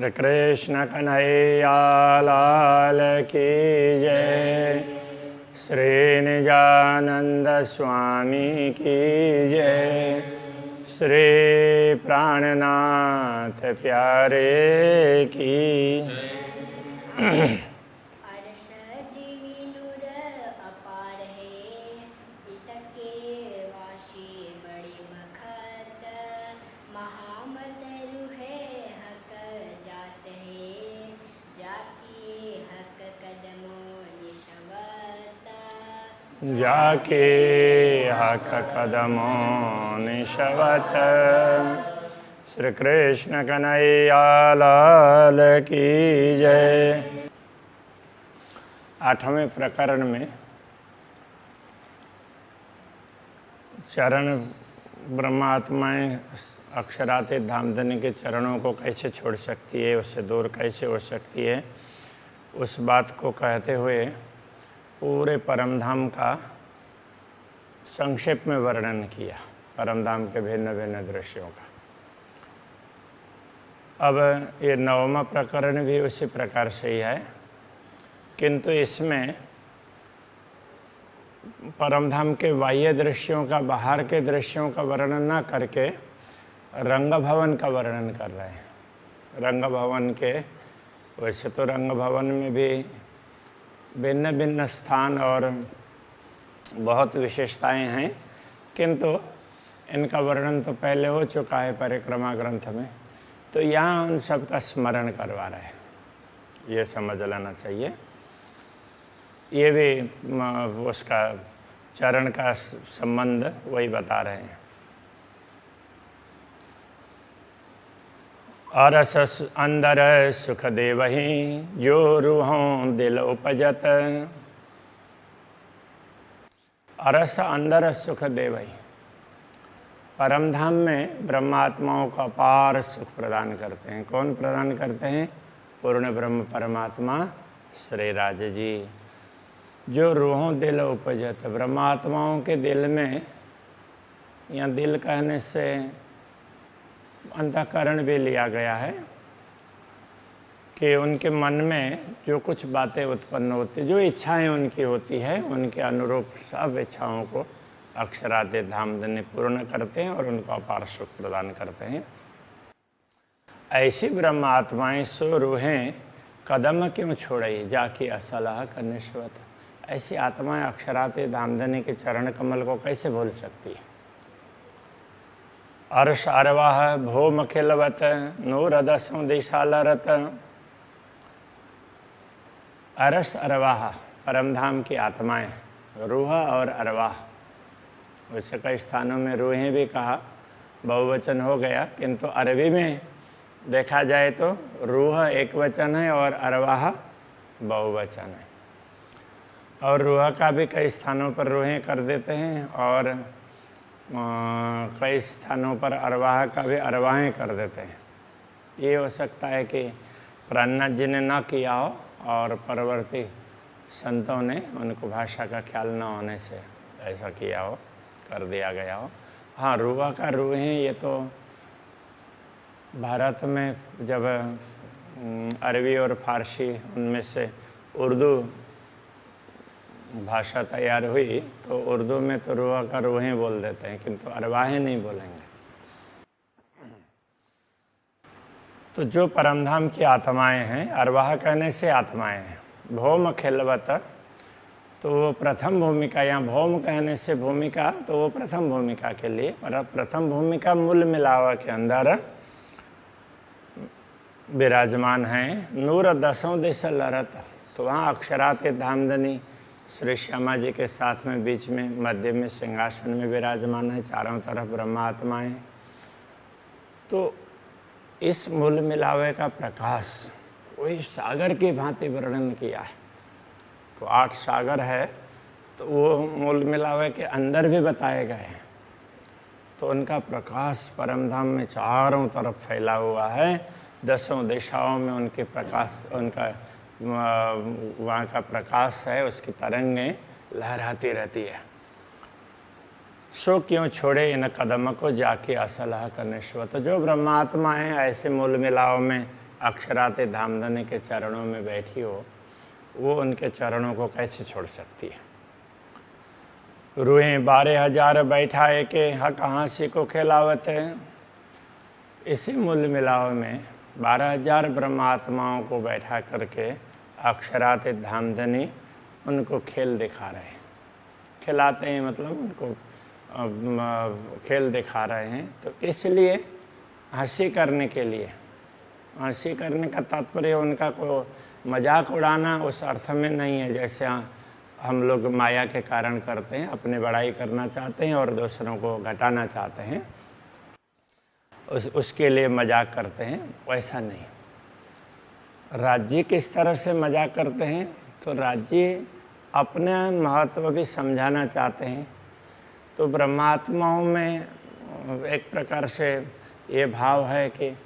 श्री कृष्ण कन्हैया लाल की जय। श्री निजानंद स्वामी की जय। श्री प्राणनाथ प्यारे की जाके हक कदमों निशवत। श्री कृष्ण कन्हैया लाल की जय। 8वें प्रकरण में चरण ब्रह्मात्माएं अक्षरातीत धामधनी के चरणों को कैसे छोड़ सकती है, उससे दूर कैसे हो सकती है, उस बात को कहते हुए पूरे परमधाम का संक्षेप में वर्णन किया, परमधाम के भिन्न भिन्न दृश्यों का। अब ये 9वां प्रकरण भी उसी प्रकार से ही है, किंतु इसमें परमधाम के बाह्य दृश्यों का, बाहर के दृश्यों का वर्णन न करके रंग भवन का वर्णन कर रहे हैं। रंग भवन के, वैसे तो रंग भवन में भी भिन्न भिन्न स्थान और बहुत विशेषताएं हैं, किंतु इनका वर्णन तो पहले हो चुका है परिक्रमा ग्रंथ में, तो यहाँ उन सब का स्मरण करवा रहे हैं, ये समझ लेना चाहिए। ये भी उसका चरण का संबंध वही बता रहे हैं। अरस अंदर सुख देवही जो रूहों दिल उपजत। अरस अंदर सुख देवही, परमधाम में ब्रह्मात्माओं को अपार सुख प्रदान करते हैं। कौन प्रदान करते हैं? पूर्ण ब्रह्म परमात्मा श्री राज जी। जो रूहों दिल उपजत, ब्रह्मात्माओं के दिल में, या दिल कहने से अंतःकरण भी लिया गया है, कि उनके मन में जो कुछ बातें उत्पन्न होती, जो इच्छाएं उनकी होती है, उनके अनुरूप सब इच्छाओं को अक्षरातीत धामधनी पूर्ण करते हैं और उनको अपार सुख प्रदान करते हैं। ऐसी ब्रह्म आत्माएं सो रूहें कदम क्यों छोड़ई जाके असलाह कनिष्वत। ऐसी आत्माएं अक्षरातीत धामधनी के चरण कमल को कैसे भूल सकती है? अर्श अरवाह भूम खिलवत नूर दसों दिशालरत। अरस अरवाह परमधाम की आत्माएं, रूह और अरवाह, वैसे कई स्थानों में रूहें भी कहा, बहुवचन हो गया, किंतु अरबी में देखा जाए तो रूह एक वचन है और अरवाह बहुवचन है। और रूह का भी कई स्थानों पर रूहें कर देते हैं और कई स्थानों पर अरवाह का भी अरवाहें कर देते हैं। ये हो सकता है कि प्राणनाथ जी ने ना किया हो और परवर्ती संतों ने उनको भाषा का ख्याल न होने से ऐसा किया हो, कर दिया गया हो। हाँ, रूह का रूहें, ये तो भारत में जब अरबी और फारसी उनमें से उर्दू भाषा तैयार हुई तो उर्दू में तो रूह का रूहें बोल देते हैं, किंतु अरवाहें नहीं बोलेंगे। तो जो परमधाम की आत्माएं हैं, अरवाह कहने से आत्माएं हैं। भौम खिलवत, तो वो प्रथम भूमिका, यहाँ भौम कहने से भूमिका, तो वो प्रथम भूमिका के लिए, पर प्रथम भूमिका मूल मिलावा के अंदर विराजमान हैं। नूर दसों दिशा लरत, तो वहाँ अक्षरातीत धामधनी श्री श्यामा जी के साथ में, बीच में, मध्य में सिंहासन में विराजमान है, चारों तरफ ब्रह्मात्माएं। तो इस मूल मिलावे का प्रकाश कोई सागर की भांति वर्णन किया है। तो 8 सागर है, तो वो मूल मिलावे के अंदर भी बताए गए हैं। तो उनका प्रकाश परमधाम में चारों तरफ फैला हुआ है, 10 दिशाओं में उनके प्रकाश, उनका वहाँ का प्रकाश है, उसकी तरंगें लहराती रहती है। सो क्यों छोड़े इन कदम को जाके असलाह कनिष्वत। तो जो ब्रह्मात्मा है ऐसे मूल मिलाव में अक्षराते धामधनी के चरणों में बैठी हो, वो उनके चरणों को कैसे छोड़ सकती है। रूहें 12,000 बैठाए के हक हाँसी को खिलावत है। इसी मूल मिलाव में 12,000 ब्रह्मात्माओं को बैठा करके अक्षराते धामधनी उनको खेल दिखा रहे हैं। खिलाते हैं मतलब उनको खेल दिखा रहे हैं। तो इसलिए हंसी करने के लिए, हंसी करने का तात्पर्य उनका कोई मजाक उड़ाना उस अर्थ में नहीं है जैसे हम लोग माया के कारण करते हैं, अपने बड़ाई करना चाहते हैं और दूसरों को घटाना चाहते हैं, उसके लिए मजाक करते हैं, वैसा नहीं। राज्य किस तरह से मजाक करते हैं, तो राज्य अपने महत्व भी समझाना चाहते हैं। तो ब्रह्मात्माओं में एक प्रकार से ये भाव है कि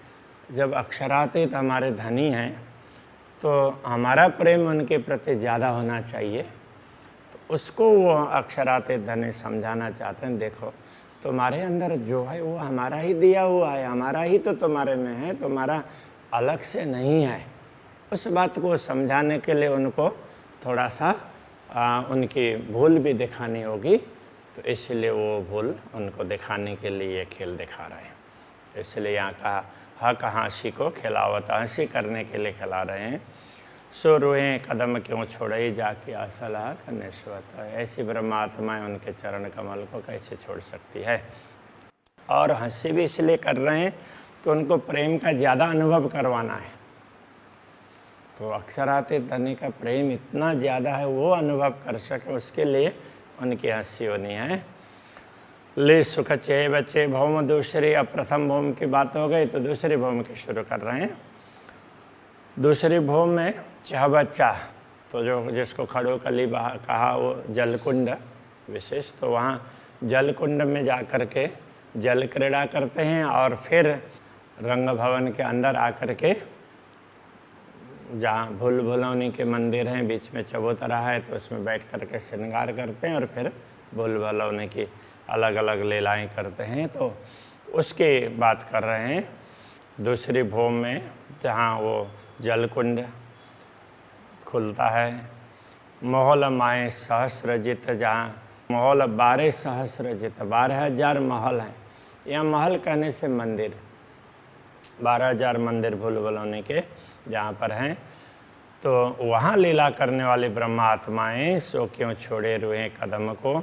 जब अक्षरातीत हमारे धनी हैं तो हमारा प्रेम उनके प्रति ज़्यादा होना चाहिए। तो उसको वो अक्षरातीत धनी समझाना चाहते हैं, देखो तुम्हारे अंदर जो है वो हमारा ही दिया हुआ है, हमारा ही तो तुम्हारे में है, तुम्हारा अलग से नहीं है। उस बात को समझाने के लिए उनको थोड़ा सा उनकी भूल भी दिखानी होगी। तो इसलिए वो भूल उनको दिखाने के लिए ये खेल दिखा रहे हैं। इसलिए यहाँ का हक हाँसी को खिलावत, हंसी करने के लिए खिला रहे हैं। सो रूहें कदम क्यों छोड़े जाके असला कनेश्वत। ऐसी ब्रह्मात्माएं उनके चरण कमल को कैसे छोड़ सकती है। और हंसी भी इसलिए कर रहे हैं कि उनको प्रेम का ज़्यादा अनुभव करवाना है। तो अक्षरातीत धनी का प्रेम इतना ज़्यादा है, वो अनुभव कर सके, उसके लिए उनकी हंसी होनी है। ले सुख चे बच्चे भौम दूसरी, अब प्रथम भौम की बात हो गई तो दूसरी भौम की शुरू कर रहे हैं। दूसरी भौम में चह बच्चा, तो जो जिसको खड़ो कली कहा वो जलकुंड विशेष, तो वहाँ जलकुंड में जा कर के जल क्रीड़ा करते हैं और फिर रंग भवन के अंदर आकर के जहाँ भूल भुलौनी के मंदिर हैं, बीच में चबूतरा है, तो उसमें बैठ कर के श्रृंगार करते हैं और फिर भूल भुलौनी की अलग अलग लीलाएं करते हैं। तो उसकी बात कर रहे हैं दूसरी भौम में, जहाँ वो जलकुंड खुलता है। महल माए सहस्रजित, जहाँ महल 12 सहस्रजित, 12,000 महल हैं। यहाँ महल कहने से मंदिर, 12,000 मंदिर भूल भुलौनी के जहाँ पर हैं। तो वहाँ लीला करने वाली ब्रह्मात्माएं सो क्यों छोड़े रुए कदम को,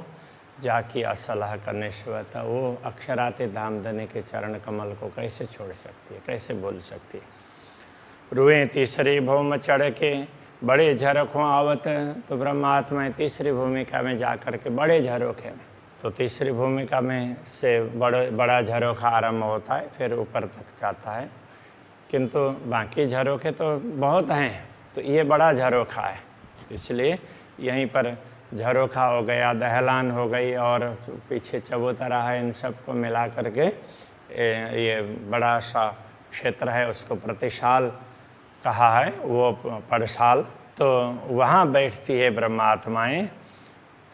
जाकी असलाह करने शिवता। वो अक्षराते धामधनी के चरण कमल को कैसे छोड़ सकती है, कैसे बोल सकती है। रुए तीसरी भूमि चढ़ के बड़े झरोखों आवत, तो ब्रह्मात्माएं तीसरी भूमिका में जा कर के बड़े झरोखे में, तो तीसरी भूमिका में से बड़ा झरोखा आरंभ होता है, फिर ऊपर तक जाता है। किंतु बाकी झरोखे तो बहुत हैं, तो ये बड़ा झरोखा है, इसलिए यहीं पर झरोखा हो गया, दहलान हो गई और पीछे चबूतरा है, इन सब को मिला करके ये बड़ा सा क्षेत्र है, उसको प्रतिशाल कहा है, वो पड़शाल। तो वहाँ बैठती है ब्रह्मात्माएं।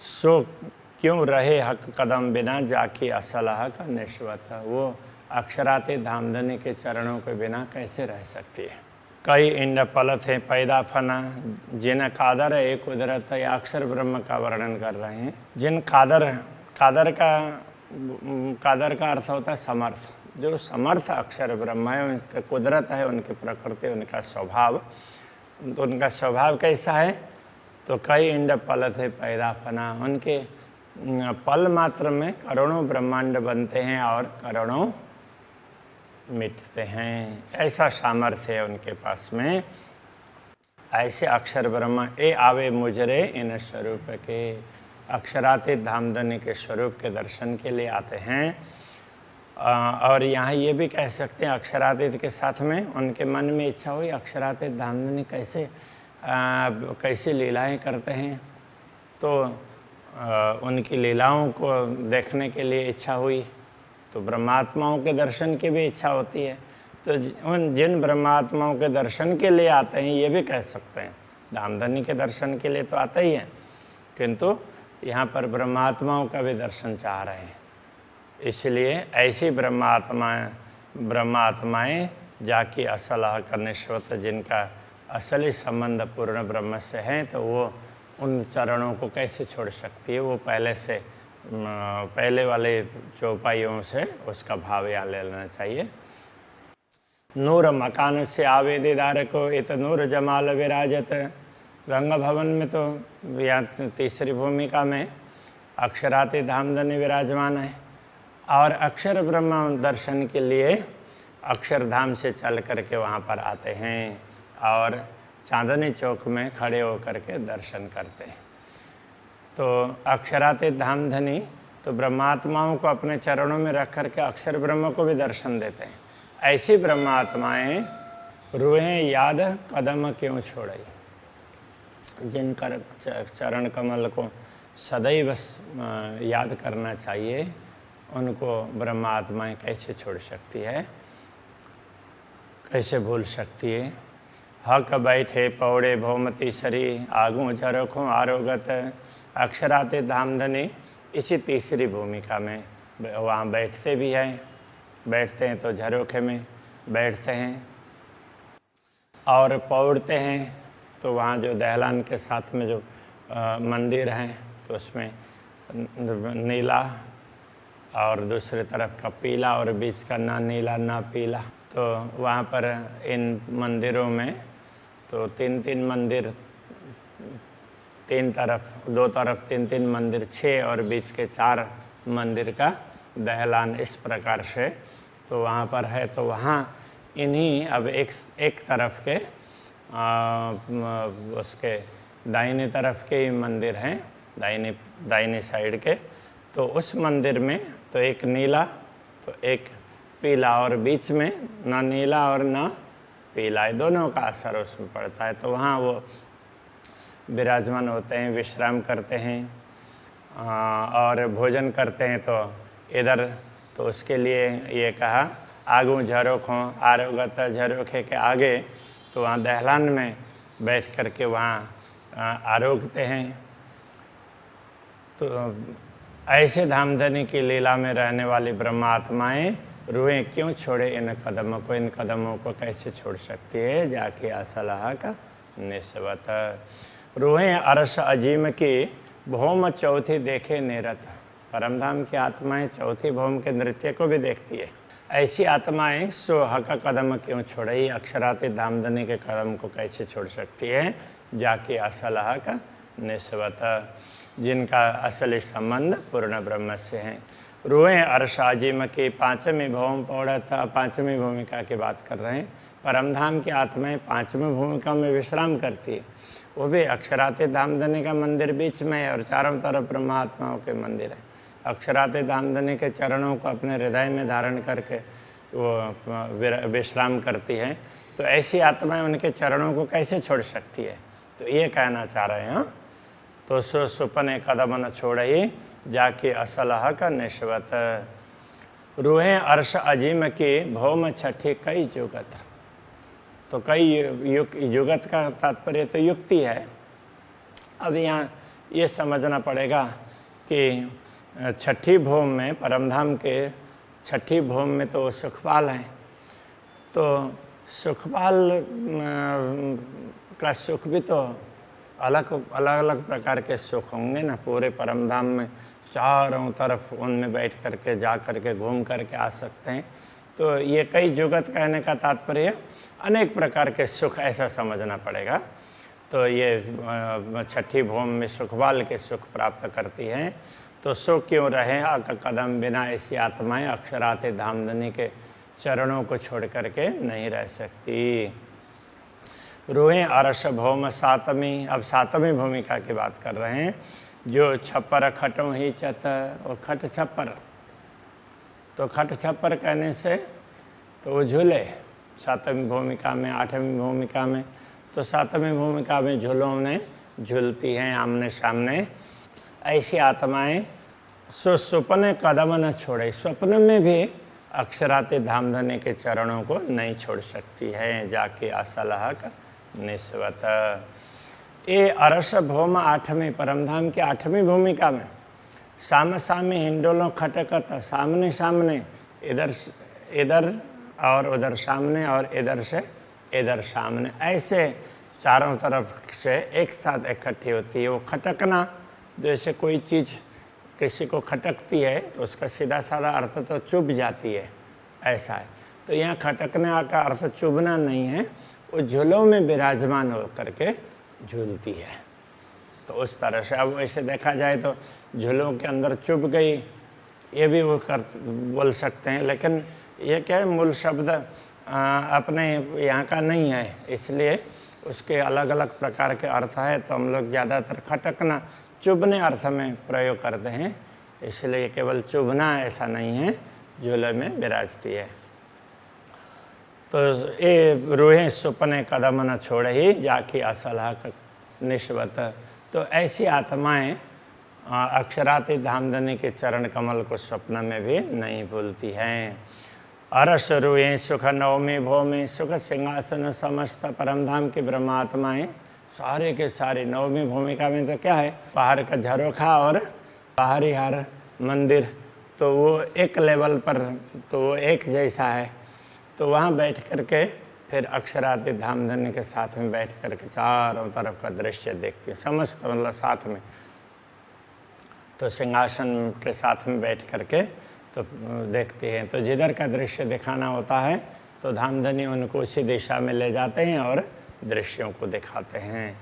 सो क्यों रहे हक कदम बिना, जाकी असलाह का निश्वत। वो अक्षराते धामधनी के चरणों के बिना कैसे रह सकती है। कई इंड पलत है पैदा फना, जिन कादर एक कुदरत है। अक्षर ब्रह्म का वर्णन कर रहे हैं। जिन कादर का अर्थ होता है समर्थ, जो समर्थ अक्षर ब्रह्म है, उनका कुदरत है, उनकी प्रकृति, उनका स्वभाव। तो उनका स्वभाव कैसा है, तो कई इंड पलत है पैदा फना, उनके पल मात्र में करोड़ों ब्रह्मांड बनते हैं और करोड़ों मिटते हैं। ऐसा सामर्थ्य है उनके पास में। ऐसे अक्षर ब्रह्म ए आवे मुजरे इन स्वरूप के, अक्षरातीत धामधनी के स्वरूप के दर्शन के लिए आते हैं। और यहाँ ये भी कह सकते हैं अक्षरातीत के साथ में उनके मन में इच्छा हुई अक्षरातीत धामधनी कैसे लीलाएं करते हैं, तो उनकी लीलाओं को देखने के लिए इच्छा हुई। तो ब्रह्मात्माओं के दर्शन की भी इच्छा होती है। तो उन जिन ब्रह्मात्माओं के दर्शन के लिए आते हैं, ये भी कह सकते हैं धामधनी के दर्शन के लिए तो आते ही हैं, किंतु यहाँ पर ब्रह्मात्माओं का भी दर्शन चाह रहे हैं। इसलिए ऐसी ब्रह्मात्माएं जाकि असलह का निश्वत, जिनका असली संबंध पूर्ण ब्रह्म से है, तो वो उन चरणों को कैसे छोड़ सकती है। वो पहले वाले चौपाइयों से उसका भाव यहाँ ले लेना चाहिए। नूर मकान से आवेदीदार को इत नूर जमाल विराजत। रंग भवन में तो या तीसरी भूमिका में अक्षराति धामधनी विराजमान है, और अक्षर ब्रह्म दर्शन के लिए अक्षरधाम से चल करके वहाँ पर आते हैं और चांदनी चौक में खड़े होकर के दर्शन करते हैं। तो अक्षराति धामधनी तो ब्रह्मात्माओं को अपने चरणों में रख करके अक्षर ब्रह्म को भी दर्शन देते हैं। ऐसी ब्रह्मात्माएं रूहें याद कदम क्यों छोड़ई, जिनका चरण कमल को सदैव याद करना चाहिए, उनको ब्रह्मात्माएं कैसे छोड़ सकती है, कैसे भूल सकती है। हक बैठे पौड़े भौमती सरी, आगू झरोखों आरोगत। अक्षराते धामधनी इसी तीसरी भूमिका में वहाँ बैठते भी हैं, बैठते हैं तो झरोखे में बैठते हैं और पौड़ते हैं। तो वहाँ जो दहलान के साथ में जो मंदिर हैं, तो उसमें नीला और दूसरी तरफ का पीला और बीच का ना नीला ना पीला। तो वहाँ पर इन मंदिरों में तो तीन मंदिर, दो तरफ तीन मंदिर, 6 और बीच के 4 मंदिर का दहलान इस प्रकार से तो वहाँ पर है। तो वहाँ इन्हीं अब एक तरफ के उसके दाहिने तरफ के ही मंदिर हैं, दाहिनी साइड के। तो उस मंदिर में तो एक नीला तो एक पीला, और बीच में ना नीला और ना पीला है, दोनों का असर उसमें पड़ता है। तो वहाँ वो विराजमान होते हैं, विश्राम करते हैं और भोजन करते हैं। तो इधर तो उसके लिए ये कहा आगू झरोखों आरोगत, झरोखे के आगे तो वहाँ दहलान में बैठ कर के वहाँ आरोगते हैं। तो ऐसे धामधनी की लीला में रहने वाली ब्रह्मात्माएं रूहें क्यों छोड़े इन कदमों को, इन कदमों को कैसे छोड़ सकती है, जाके असलह का निस्बत। रूहें अरश अजीम की भौम चौथी देखे निरत। परमधाम की आत्माएं चौथी भौम के नृत्य को भी देखती है। ऐसी आत्माएं सोह का कदम क्यों छोड़ई, अक्षराति धामधनी के कदम को कैसे छोड़ सकती है, जाके असलह का निस्बत, जिनका असली संबंध पूर्ण ब्रह्म से है। रूहें अर्श अजीम की 5वीं भौम पौड़ा था, 5वीं भूमिका की बात कर रहे हैं। परमधाम की आत्माएं 5वीं भूमिका में विश्राम करती है। वो भी अक्षराति धामधनी का मंदिर बीच में है और चारों तरफ ब्रह्मात्माओं के मंदिर है। अक्षराति धामधनी के चरणों को अपने हृदय में धारण करके वो विश्राम करती है। तो ऐसी आत्माएं उनके चरणों को कैसे छोड़ सकती है, तो ये कहना चाह रहे हैं। तो सुपने कदम न छोड़ई, जाके असलह का निस्बत। रूहें अर्श अजीम की भौम छठी कई जुगत। तो कई युगत का तात्पर्य तो युक्ति है। अब यहाँ ये समझना पड़ेगा कि छठी भौम में, परमधाम के छठी भौम में तो सुखपाल हैं। तो सुखपाल का सुख भी तो अलग अलग प्रकार के सुख होंगे ना। पूरे परमधाम में चारों तरफ उनमें बैठ करके जा करके घूम करके आ सकते हैं। तो ये कई जुगत कहने का तात्पर्य अनेक प्रकार के सुख, ऐसा समझना पड़ेगा। तो ये छठी भौम में सुखपाल के सुख प्राप्त करती हैं। तो सुख क्यों रहे कदम बिना ऐसी आत्माएं अक्षराति धामधनी के चरणों को छोड़ करके नहीं रह सकती। रूहें अरश भौम 7वीं, अब 7वीं भूमिका की बात कर रहे हैं। जो छप्पर खटों ही चत, और खट छप्पर, तो खट छप्पर कहने से तो वो झूले 7वीं भूमिका में, 8वीं भूमिका में। तो 7वीं भूमिका में झूलों में झूलती हैं आमने सामने। ऐसी आत्माएं सुपने कदम न छोड़े, स्वप्न में भी अक्षराति धामधनी के चरणों को नहीं छोड़ सकती है, जाके असलह का निस्बत। ये अरस भौम 8वीं, परमधाम की 8वीं भूमिका में साम सामी हिंडोलों खटकत, सामने सामने इधर और उधर सामने और इधर से इधर सामने, ऐसे चारों तरफ से एक साथ इकट्ठी होती है। वो खटकना, जैसे कोई चीज़ किसी को खटकती है तो उसका सीधा साधा अर्थ तो चुभ जाती है, ऐसा है। तो यहाँ खटकने का अर्थ चुभना नहीं है, वो झूलों में विराजमान होकर के झूलती है। तो उस तरह से अब वैसे देखा जाए तो झूलों के अंदर चुभ गई, ये भी वो बोल सकते हैं, लेकिन ये क्या है, मूल शब्द अपने यहाँ का नहीं है, इसलिए उसके अलग अलग प्रकार के अर्थ है। तो हम लोग ज़्यादातर खटकना, चुभने अर्थ में प्रयोग करते हैं, इसलिए केवल चुभना ऐसा नहीं है, झूले में विराजती है। तो ये रूहें सुपने कदम न छोड़े ही जाकी असलहा निस्बत। तो ऐसी आत्माएं अक्षराती धामधनी के चरण कमल को स्वप्न में भी नहीं भूलती हैं। अरस रूहें सुख नवमी भौमी सुख सिंहासन समस्त परमधाम की ब्रह्मात्माएं सारे के सारे नवमी भूमिका में तो क्या है, पहाड़ का झरोखा और बाहरी हार मंदिर, तो वो एक लेवल पर, तो वो एक जैसा है। तो वहाँ बैठ करके फिर अक्षराती धामधनी के साथ में बैठ करके चारों तरफ का दृश्य देखते हैं, समस्त मतलब साथ में। तो सिंहासन के साथ में बैठ करके तो देखते हैं। तो जिधर का दृश्य दिखाना होता है तो धामधनी उनको उसी दिशा में ले जाते हैं और दृश्यों को दिखाते हैं।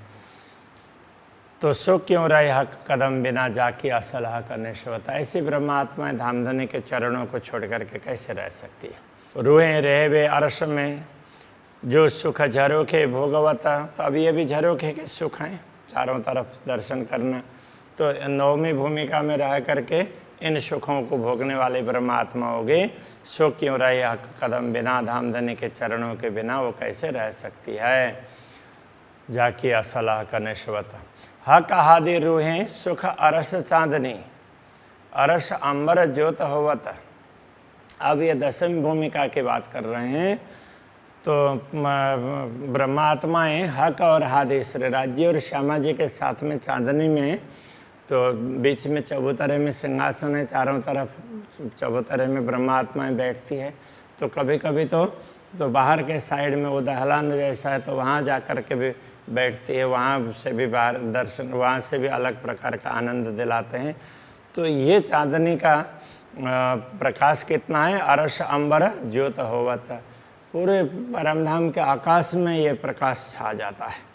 तो सो क्यों रहे हक कदम बिना जाकी असलहा करने से बता। ऐसी ब्रह्मात्माएं धामधनी के चरणों को छोड़ करके कैसे रह सकती है। रूहें रहे वे अर्श में जो सुख झरोखे भोगवता। तो अब ये भी झरोखे के सुख हैं, चारों तरफ दर्शन करना। तो नवमी भूमिका में रह करके इन सुखों को भोगने वाले ब्रह्मात्मा हो गए। सो क्यों रहे हक कदम बिना धामधनी के चरणों के बिना वो कैसे रह सकती है। जाकी असलाह का निस्बत हक हादि रूहें सुख अरस चांदनी अरस अंबर ज्योत होवत। अब ये दसवीं भूमिका की बात कर रहे हैं। तो ब्रह्मात्माएं हक और हादि श्री राज्य और श्यामा जी के साथ में चांदनी में, तो बीच में चबूतरे में सिंहासन है, चारों तरफ चबूतरे में ब्रह्मात्माएं बैठती है। तो कभी कभी तो बाहर के साइड में वो दहलान जैसा है, तो वहाँ जा कर के भी बैठती है, वहाँ से भी बाहर दर्शन, वहाँ से भी अलग प्रकार का आनंद दिलाते हैं। तो ये चांदनी का प्रकाश कितना है, अरश अंबर ज्योत होवत, पूरे परमधाम के आकाश में ये प्रकाश छा जाता है।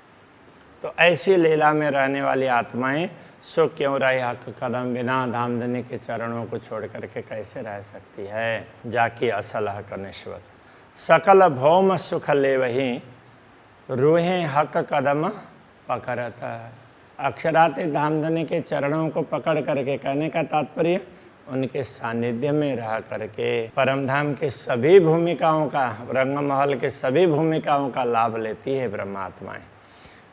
तो ऐसी लीला में रहने वाली आत्माएं सो क्यों रहे हक कदम बिना धामधनी के चरणों को छोड़ करके कैसे रह सकती है। जाकी असलह का निस्बत सकल भौम सुख ले वही रूहें हक कदम पकड़ता। अक्षराती धामधनी के चरणों को पकड़ करके, कहने का तात्पर्य उनके सानिध्य में रह करके परमधाम के सभी भूमिकाओं का, रंगमहल के सभी भूमिकाओं का लाभ लेती है ब्रह्मात्माएं।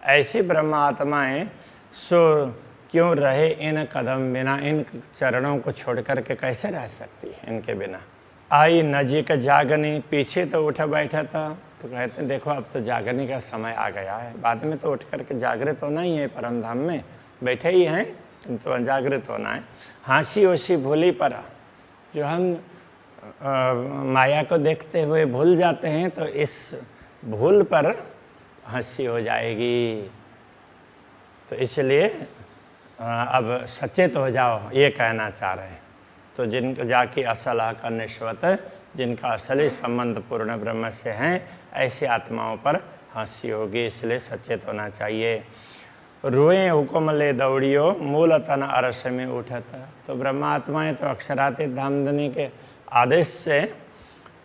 ऐसी ब्रह्मात्माएं सो क्यों रहे इन कदम बिना, इन चरणों को छोड़ करके कैसे रह सकती है इनके बिना। आई नजीक जागनी, पीछे तो उठ बैठा था, तो कहते हैं देखो अब तो जागने का समय आ गया है। बाद में तो उठ करके जागृत होना ही है, परमधाम में बैठे ही हैं, तो जागृत होना है। हाँसी ओसी भूली पर, जो हम माया को देखते हुए भूल जाते हैं, तो इस भूल पर हंसी हो जाएगी। तो इसलिए अब सचेत हो जाओ, ये कहना चाह रहे हैं। तो जिनको जाकी असलह का निस्बत, जिनका असली संबंध पूर्ण ब्रह्म से हैं, ऐसी आत्माओं पर हंसी होगी, इसलिए सचेत होना चाहिए। रुएं हुक्म ले दौड़ियो मूल तन अरस में उठत। तो ब्रह्मात्माएं तो अक्षराती धामधनी के आदेश से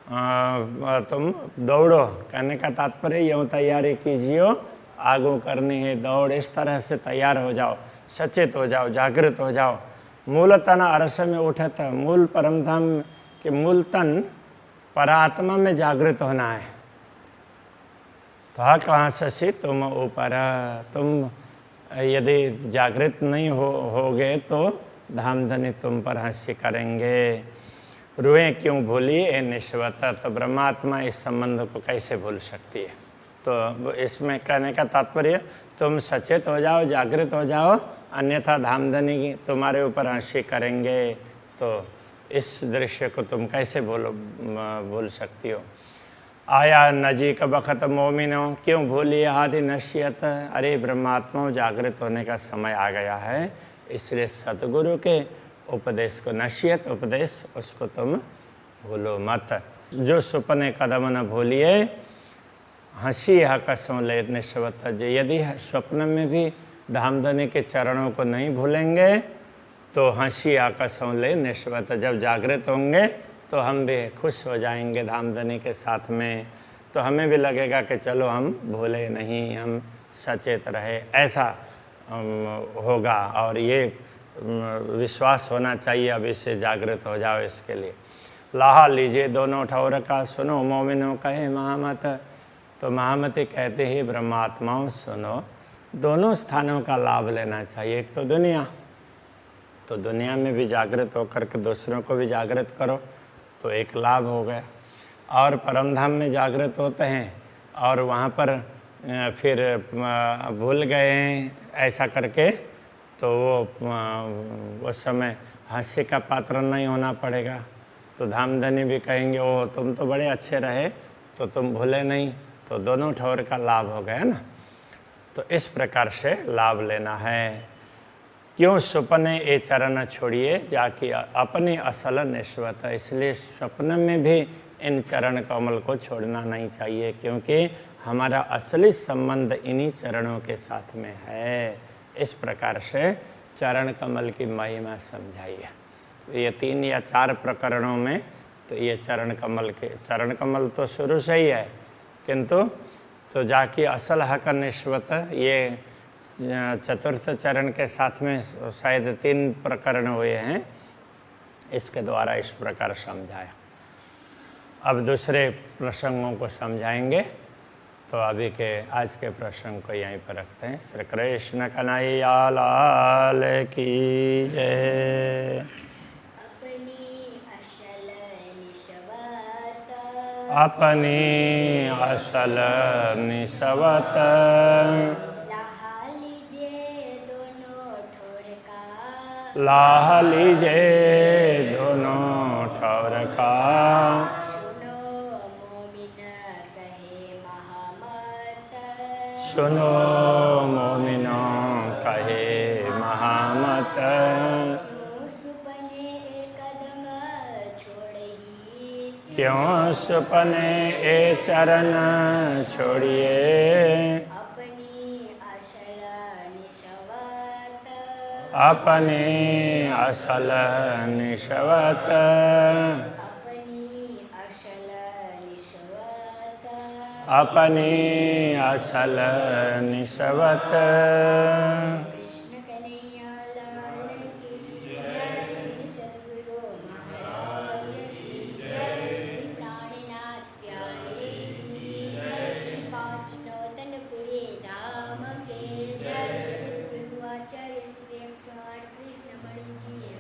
तुम दौड़ो, कहने का तात्पर्य यूँ तैयारी कीजिए, आगू करनी है दौड़, इस तरह से तैयार हो जाओ, सचेत हो जाओ, जागृत हो जाओ। मूल तन अरस में उठत, मूल परमधाम के मूल तन परात्मा में जागृत होना है। तो हाँ कहाँ शशि तुम ऊपर, तुम यदि जागृत नहीं होगे तो धामधनी तुम पर हंसी करेंगे। रुएं क्यों भूली ए निस्बत। तो ब्रह्मात्मा इस संबंध को कैसे भूल सकती है। तो इसमें कहने का तात्पर्य तुम सचेत हो जाओ, जागृत हो जाओ, अन्यथा धामधनी तुम्हारे ऊपर हंसी करेंगे। तो इस दृश्य को तुम कैसे भूल सकती हो। आया नजीक बखत मोमिनो, क्यों भूली आदि नश्यत। अरे ब्रह्मात्माओं, जागृत होने का समय आ गया है, इसलिए सतगुरु के उपदेश को, नश्यत उपदेश, उसको तुम भूलो मत। जो सुपने कदम न भूलिए, हंसी कसों ले निश्वत। यदि स्वप्न में भी धामधनी के चरणों को नहीं भूलेंगे तो हंसी कसों ले निश्वत। जब जागृत होंगे तो हम भी खुश हो जाएंगे धामधनी के साथ में, तो हमें भी लगेगा कि चलो हम भूले नहीं, हम सचेत रहे, ऐसा होगा। और ये विश्वास होना चाहिए, अब इससे जागृत हो जाओ। इसके लिए लाहा लीजिए दोनों ठौर का, सुनो मोमिनो कहे महामत। तो महामती कहते ही ब्रह्मात्माओं सुनो, दोनों स्थानों का लाभ लेना चाहिए। एक तो दुनिया, तो दुनिया में भी जागृत होकर के दूसरों को भी जागृत करो, तो एक लाभ हो गया। और परमधाम में जागृत होते हैं और वहाँ पर फिर भूल गए हैं ऐसा करके, तो वो उस समय हास्य का पात्र नहीं होना पड़ेगा। तो धामधनी भी कहेंगे ओ तुम तो बड़े अच्छे रहे, तो तुम भूले नहीं, तो दोनों ठौर का लाभ हो गया ना। तो इस प्रकार से लाभ लेना है। क्यों सुपने ए चरण छोड़िए, जाकि अपनी असल निश्वत। इसलिए स्वप्न में भी इन चरण कमल को छोड़ना नहीं चाहिए, क्योंकि हमारा असली संबंध इन्हीं चरणों के साथ में है। इस प्रकार से चरण कमल की महिमा समझाइए। तो ये 3 या 4 प्रकरणों में तो ये चरण कमल तो शुरू से ही है, किंतु तो जाकि असल हक निश्वत, ये चतुर्थ चरण के साथ में शायद 3 प्रकरण हुए हैं, इसके द्वारा इस प्रकार समझाया। अब दूसरे प्रसंगों को समझाएंगे, तो अभी के आज के प्रसंग को यहीं पर रखते हैं। श्री कृष्ण कन्हैया लाल की जय। अपनी असल निस्वत, लाह लीजे दोनों ठौर का, सुनो मोमिनो कहे महामत। क्यों सुपने ए चरण छोड़िए, अपनी असल निस्वत। अपनी असल निस्वत। कृष्ण कन्हैया लाल की जय, श्री सद्गुरु महाराज की जय, श्री प्राणनाथ प्यारे की जय, श्री पांचनौतनपुरी धाम के जय, जगत गुरु आचार्य श्री 108 कृष्ण मणि जी